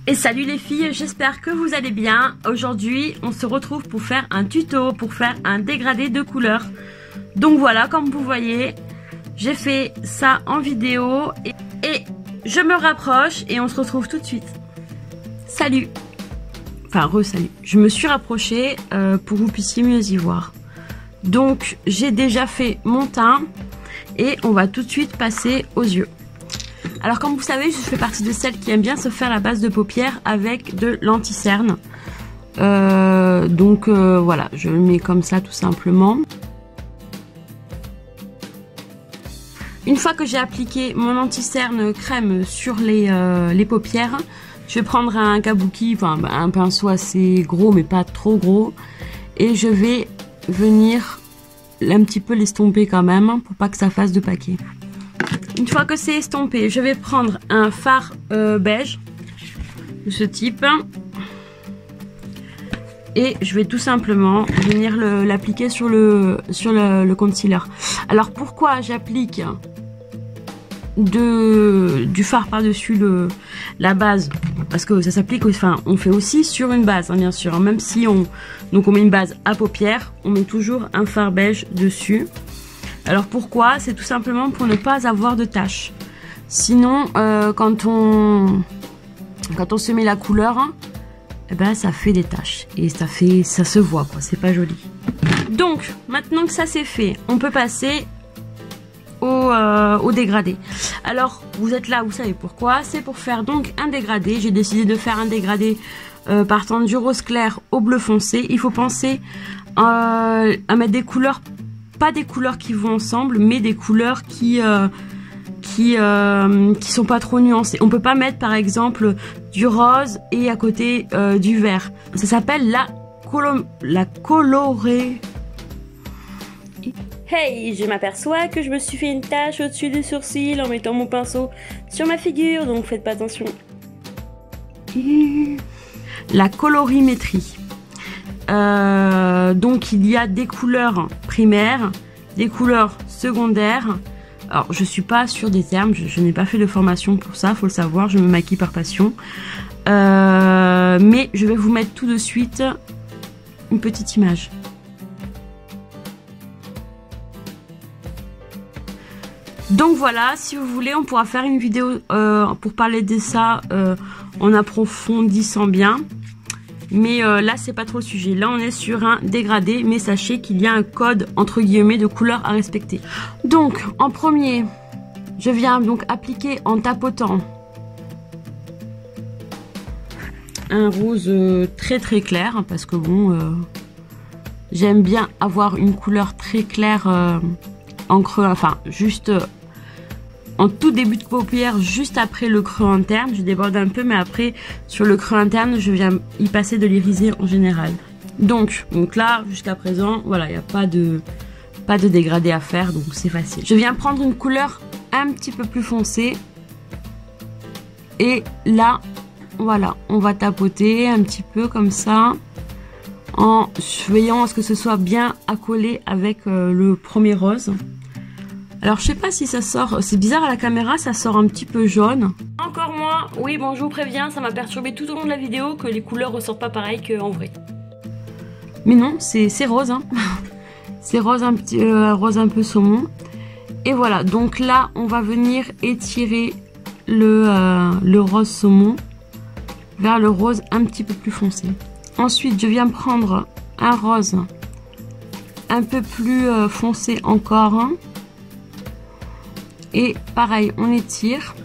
Et salut les filles, j'espère que vous allez bien. Aujourd'hui, on se retrouve pour faire un tuto, pour faire un dégradé de couleur. Donc voilà, comme vous voyez, j'ai fait ça en vidéo et je me rapproche et on se retrouve tout de suite. Salut. Enfin, re-salut. Je me suis rapprochée pour que vous puissiez mieux y voir. Donc, j'ai déjà fait mon teint et on va tout de suite passer aux yeux. Alors comme vous savez, je fais partie de celles qui aiment bien se faire la base de paupières avec de l'anti-cerne. Voilà, je le mets comme ça tout simplement. Une fois que j'ai appliqué mon anti-cerne crème sur les paupières, je vais prendre un kabuki, enfin un pinceau assez gros mais pas trop gros. Et je vais venir un petit peu l'estomper quand même pour pas que ça fasse de paquet. Une fois que c'est estompé, je vais prendre un fard beige de ce type et je vais tout simplement venir l'appliquer sur le concealer. Alors pourquoi j'applique du fard par-dessus la base? Parce que ça s'applique, enfin on fait aussi sur une base, hein, bien sûr. Même si on met une base à paupières, on met toujours un fard beige dessus. Alors pourquoi? C'est tout simplement pour ne pas avoir de taches. Sinon, quand on se met la couleur, eh ben, ça fait des taches. Et ça se voit, quoi. C'est pas joli. Donc, maintenant que ça c'est fait, on peut passer au dégradé. Alors, vous êtes là, vous savez pourquoi. C'est pour faire donc un dégradé. J'ai décidé de faire un dégradé partant du rose clair au bleu foncé. Il faut penser à mettre des couleurs, pas des couleurs qui vont ensemble, mais des couleurs qui sont pas trop nuancées. On peut pas mettre par exemple du rose et à côté du vert. Ça s'appelle la colorée. Hey, je m'aperçois que je me suis fait une tache au-dessus du sourcil en mettant mon pinceau sur ma figure, donc faites pas attention. La colorimétrie. Donc il y a des couleurs primaires, des couleurs secondaires. Alors je suis pas sûre des termes, je n'ai pas fait de formation pour ça, faut le savoir, je me maquille par passion. Mais je vais vous mettre tout de suite une petite image. Donc voilà, si vous voulez, on pourra faire une vidéo pour parler de ça en approfondissant bien. Mais là, c'est pas trop le sujet. Là, on est sur un dégradé, mais sachez qu'il y a un code, entre guillemets, de couleurs à respecter. Donc, en premier, je viens donc appliquer en tapotant un rose très très clair, parce que bon, j'aime bien avoir une couleur très claire en creux, enfin, juste en tout début de paupière, juste après le creux interne. Je déborde un peu, mais après, sur le creux interne, je viens y passer de l'irisé en général. Donc là, jusqu'à présent, voilà, il n'y a pas de dégradé à faire, donc c'est facile. Je viens prendre une couleur un petit peu plus foncée. Et là, voilà, on va tapoter un petit peu comme ça, en veillant à ce que ce soit bien accolé avec le premier rose. Alors je sais pas si ça sort, c'est bizarre à la caméra, ça sort un petit peu jaune. Encore moins, oui bon je vous préviens, ça m'a perturbé tout au long de la vidéo que les couleurs ressortent pas pareil qu'en vrai. Mais non, c'est rose, hein. C'est rose rose un peu saumon. Et voilà, donc là on va venir étirer le rose saumon vers le rose un petit peu plus foncé. Ensuite je viens prendre un rose un peu plus foncé encore, hein. Et pareil, on étire.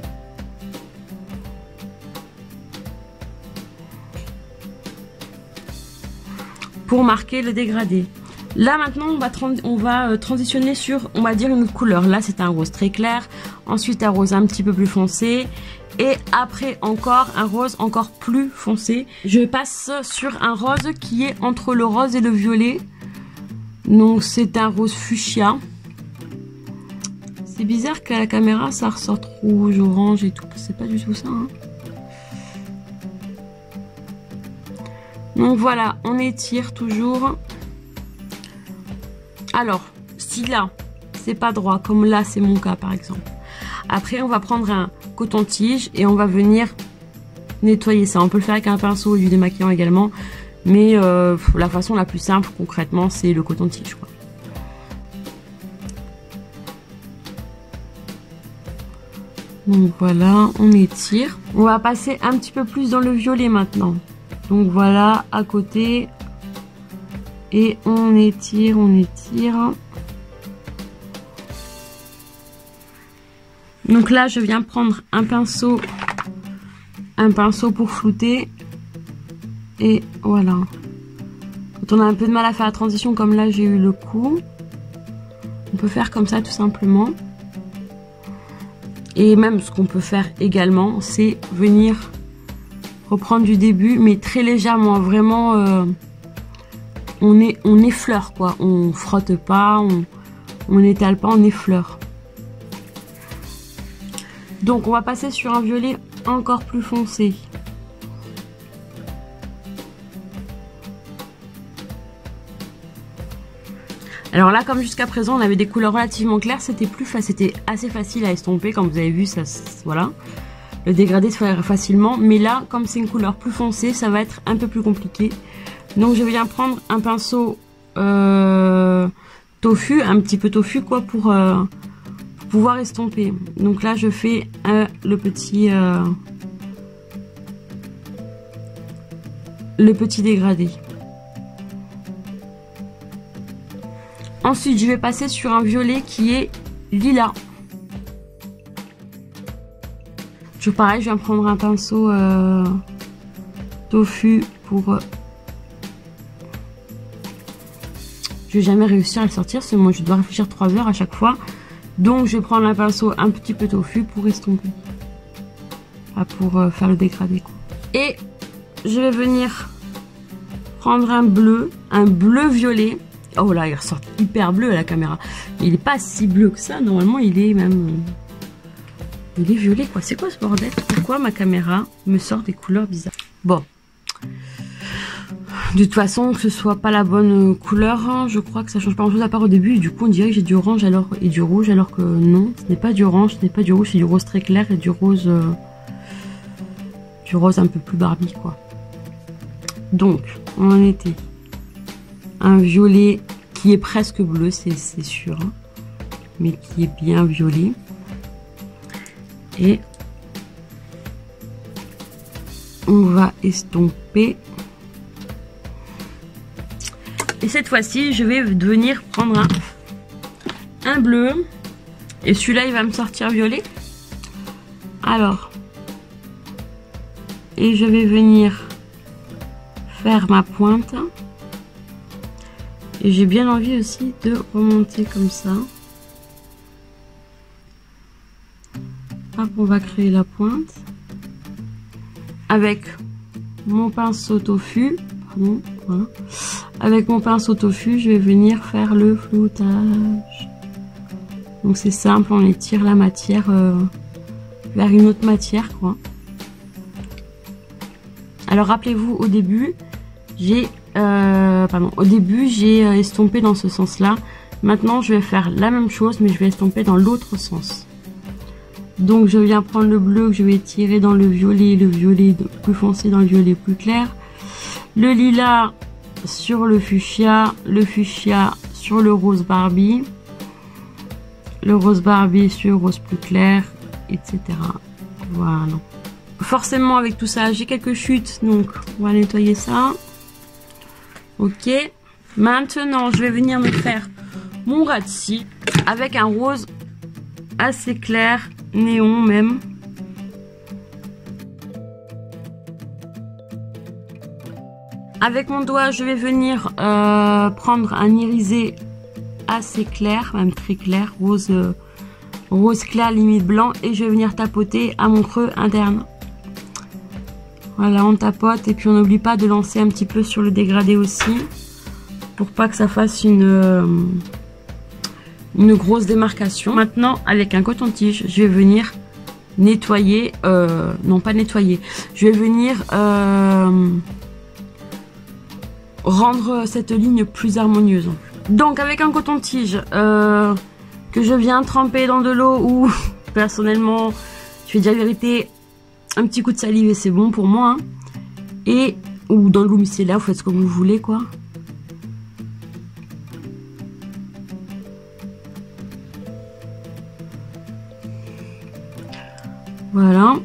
Pour marquer le dégradé. Là maintenant, on va transitionner sur, on va dire, une couleur. Là, c'est un rose très clair. Ensuite, un rose un petit peu plus foncé. Et après, encore un rose encore plus foncé. Je passe sur un rose qui est entre le rose et le violet. Donc, c'est un rose fuchsia. C'est bizarre qu'à la caméra ça ressort rouge, orange et tout. C'est pas du tout ça, hein. Donc voilà, on étire toujours. Alors, si là, c'est pas droit, comme là c'est mon cas par exemple. Après, on va prendre un coton-tige et on va venir nettoyer ça. On peut le faire avec un pinceau ou du démaquillant également. Mais la façon la plus simple concrètement, c'est le coton-tige, quoi. Donc voilà, on étire. On va passer un petit peu plus dans le violet maintenant. Donc voilà, à côté. Et on étire, on étire. Donc là, je viens prendre un pinceau pour flouter. Et voilà. Quand on a un peu de mal à faire la transition, comme là, j'ai eu le coup. On peut faire comme ça, tout simplement. Et même ce qu'on peut faire également, c'est venir reprendre du début, mais très légèrement. Vraiment, on effleure, quoi. On frotte pas, on n'étale pas, on effleure. Donc, on va passer sur un violet encore plus foncé. Alors là, comme jusqu'à présent, on avait des couleurs relativement claires, c'était assez facile à estomper, comme vous avez vu, ça, voilà. Le dégradé se fait facilement, mais là, comme c'est une couleur plus foncée, ça va être un peu plus compliqué. Donc je viens prendre un pinceau tofu, un petit peu tofu, quoi, pour pouvoir estomper. Donc là, je fais le petit dégradé. Ensuite, je vais passer sur un violet qui est lilas. Toujours pareil, je viens prendre un pinceau tofu pour... Je vais jamais réussir à le sortir, parce que moi je dois réfléchir 3 heures à chaque fois. Donc je vais prendre un pinceau un petit peu tofu pour estomper. Enfin, pour faire le dégradé, quoi. Et je vais venir prendre un bleu violet. Oh là, il ressort hyper bleu à la caméra. Il n'est pas si bleu que ça. Normalement, il est même... Il est violet, quoi. C'est quoi ce bordel? Pourquoi ma caméra me sort des couleurs bizarres? Bon. De toute façon, que ce soit pas la bonne couleur, hein, je crois que ça change pas grand chose à part au début. Et du coup, on dirait que j'ai du orange et du rouge, alors que non, ce n'est pas du orange, ce n'est pas du rouge, c'est du rose très clair et du rose un peu plus Barbie, quoi. Donc, on en était un violet qui est presque bleu, c'est sûr, hein, mais qui est bien violet. Et on va estomper. Et cette fois-ci, je vais venir prendre un bleu. Et celui-là, il va me sortir violet. Alors, et je vais venir faire ma pointe. Et j'ai bien envie aussi de remonter comme ça. Hop, on va créer la pointe. Avec mon pinceau tofu. Pardon, voilà. Avec mon pinceau tofu, je vais venir faire le floutage. Donc c'est simple, on étire la matière vers une autre matière, quoi. Alors rappelez-vous, au début, j'ai estompé dans ce sens-là. Maintenant, je vais faire la même chose, mais je vais estomper dans l'autre sens. Donc, je viens prendre le bleu que je vais tirer dans le violet plus foncé dans le violet plus clair. Le lilas sur le fuchsia sur le rose Barbie. Le rose Barbie sur le rose plus clair, etc. Voilà. Forcément, avec tout ça, j'ai quelques chutes, donc on va nettoyer ça. Ok, maintenant je vais venir me faire mon ras de cils avec un rose assez clair, néon même. Avec mon doigt, je vais venir prendre un irisé assez clair, même très clair, rose clair limite blanc, et je vais venir tapoter à mon creux interne. Voilà, on tapote et puis on n'oublie pas de lancer un petit peu sur le dégradé aussi pour pas que ça fasse une grosse démarcation. Maintenant, avec un coton-tige, je vais venir nettoyer, non pas nettoyer, je vais venir rendre cette ligne plus harmonieuse. Donc avec un coton-tige que je viens tremper dans de l'eau, ou personnellement, je vais dire la vérité, un petit coup de salive et c'est bon pour moi. Hein. Et, ou dans l'eau micellaire, vous faites ce que vous voulez, quoi. Voilà.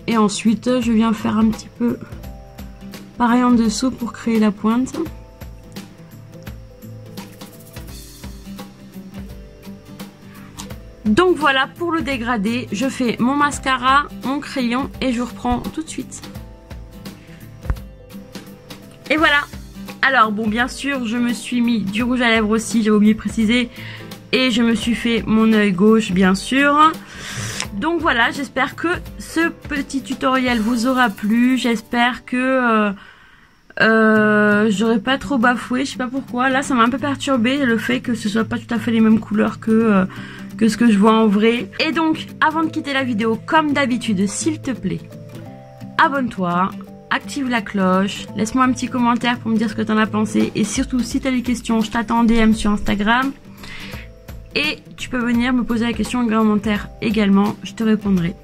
Et ensuite, je viens faire un petit peu pareil en dessous pour créer la pointe. Donc voilà pour le dégradé. Je fais mon mascara, mon crayon et je reprends tout de suite. Et voilà. Alors bon, bien sûr, je me suis mis du rouge à lèvres aussi, j'ai oublié de préciser. Et je me suis fait mon œil gauche, bien sûr. Donc voilà, j'espère que ce petit tutoriel vous aura plu. J'espère que j'aurais pas trop bafoué, je sais pas pourquoi. Là, ça m'a un peu perturbé le fait que ce soit pas tout à fait les mêmes couleurs que ce que je vois en vrai. Et donc, avant de quitter la vidéo, comme d'habitude, s'il te plaît, abonne-toi, active la cloche, laisse-moi un petit commentaire pour me dire ce que t'en as pensé. Et surtout, si t'as des questions, je t'attends en DM sur Instagram. Et tu peux venir me poser la question en commentaire également, je te répondrai.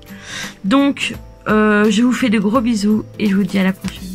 Donc, je vous fais de gros bisous et je vous dis à la prochaine.